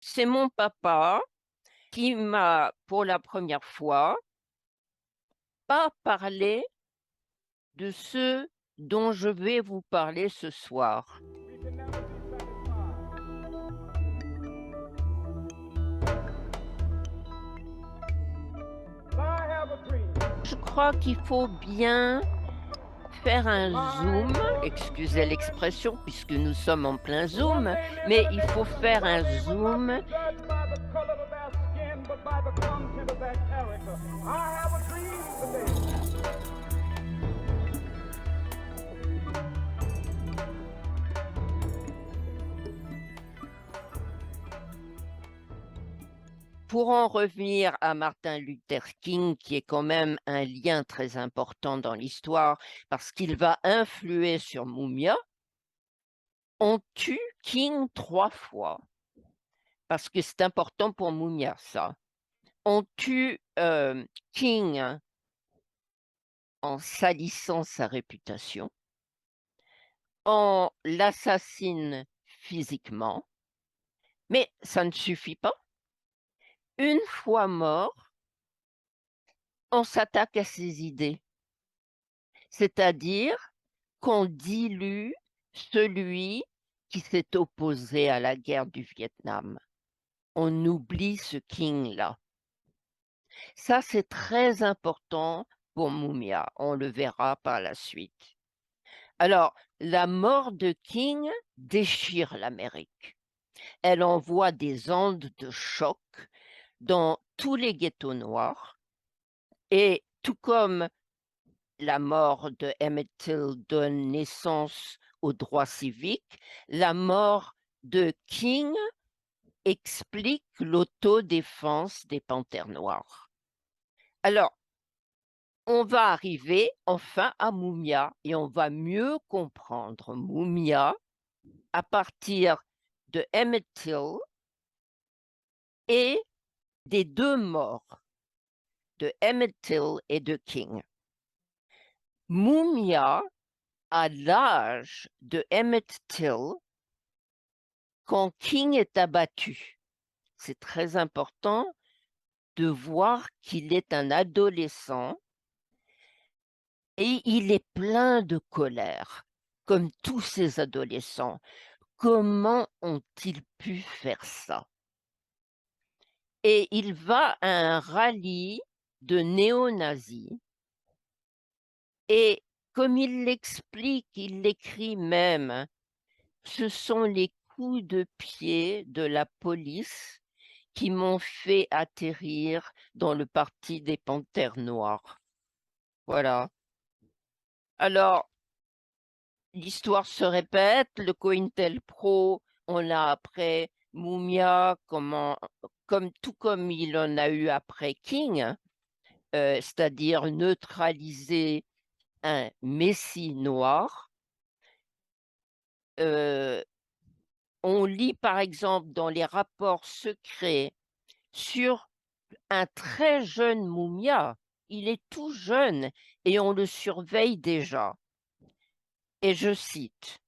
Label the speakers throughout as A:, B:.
A: C'est mon papa qui m'a, pour la première fois, pas parlé de ce dont je vais vous parler ce soir. Je crois qu'il faut bien faire un zoom, excusez l'expression puisque nous sommes en plein zoom, mais il faut faire un zoom pour en revenir à Martin Luther King, qui est quand même un lien très important dans l'histoire parce qu'il va influer sur Mumia. On tue King 3 fois, parce que c'est important pour Mumia ça. On tue, King en salissant sa réputation, on l'assassine physiquement, mais ça ne suffit pas. Une fois mort, on s'attaque à ses idées, c'est-à-dire qu'on dilue celui qui s'est opposé à la guerre du Vietnam. On oublie ce King-là. Ça, c'est très important pour Mumia, on le verra par la suite. Alors, la mort de King déchire l'Amérique. Elle envoie des ondes de choc dans tous les ghettos noirs et tout comme la mort de Emmett Till donne naissance aux droits civiques, la mort de King explique l'autodéfense des panthères noires. Alors, on va arriver enfin à Mumia et on va mieux comprendre Mumia à partir de Emmett Till et des 2 morts de Emmett Till et de King. Mumia a l'âge de Emmett Till quand King est abattu. C'est très important de voir qu'il est un adolescent et il est plein de colère, comme tous ces adolescents. Comment ont-ils pu faire ça? Et il va à un rallye de néo-nazis et comme il l'explique, il l'écrit même, ce sont les coups de pied de la police qui m'ont fait atterrir dans le parti des Panthères noires. Voilà. Alors, l'histoire se répète, le COINTELPRO, on l'a après Mumia, tout comme il en a eu après King, c'est-à-dire neutraliser un messie noir. Euh, on lit par exemple dans les rapports secrets sur un très jeune Mumia. Il est tout jeune et on le surveille déjà. Et je cite,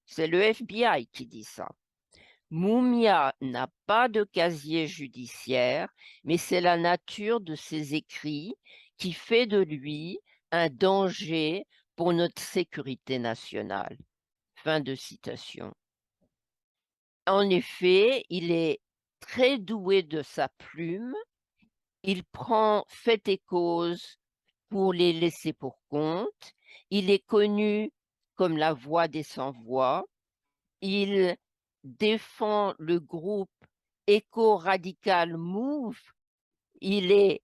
A: c'est le FBI qui dit ça. Mumia n'a pas de casier judiciaire, mais c'est la nature de ses écrits qui fait de lui un danger pour notre sécurité nationale. Fin de citation. En effet, il est très doué de sa plume, il prend fait et cause pour les laisser pour compte, il est connu comme la voix des sans-voix, il défend le groupe éco-radical Move, il est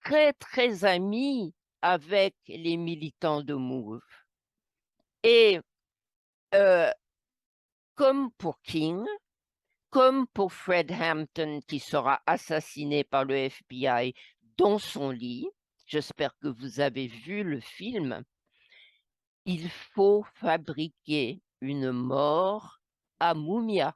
A: très, très ami avec les militants de Move et heu, comme pour King, comme pour Fred Hampton qui sera assassiné par le FBI dans son lit, j'espère que vous avez vu le film, il faut fabriquer une mort à Mumia.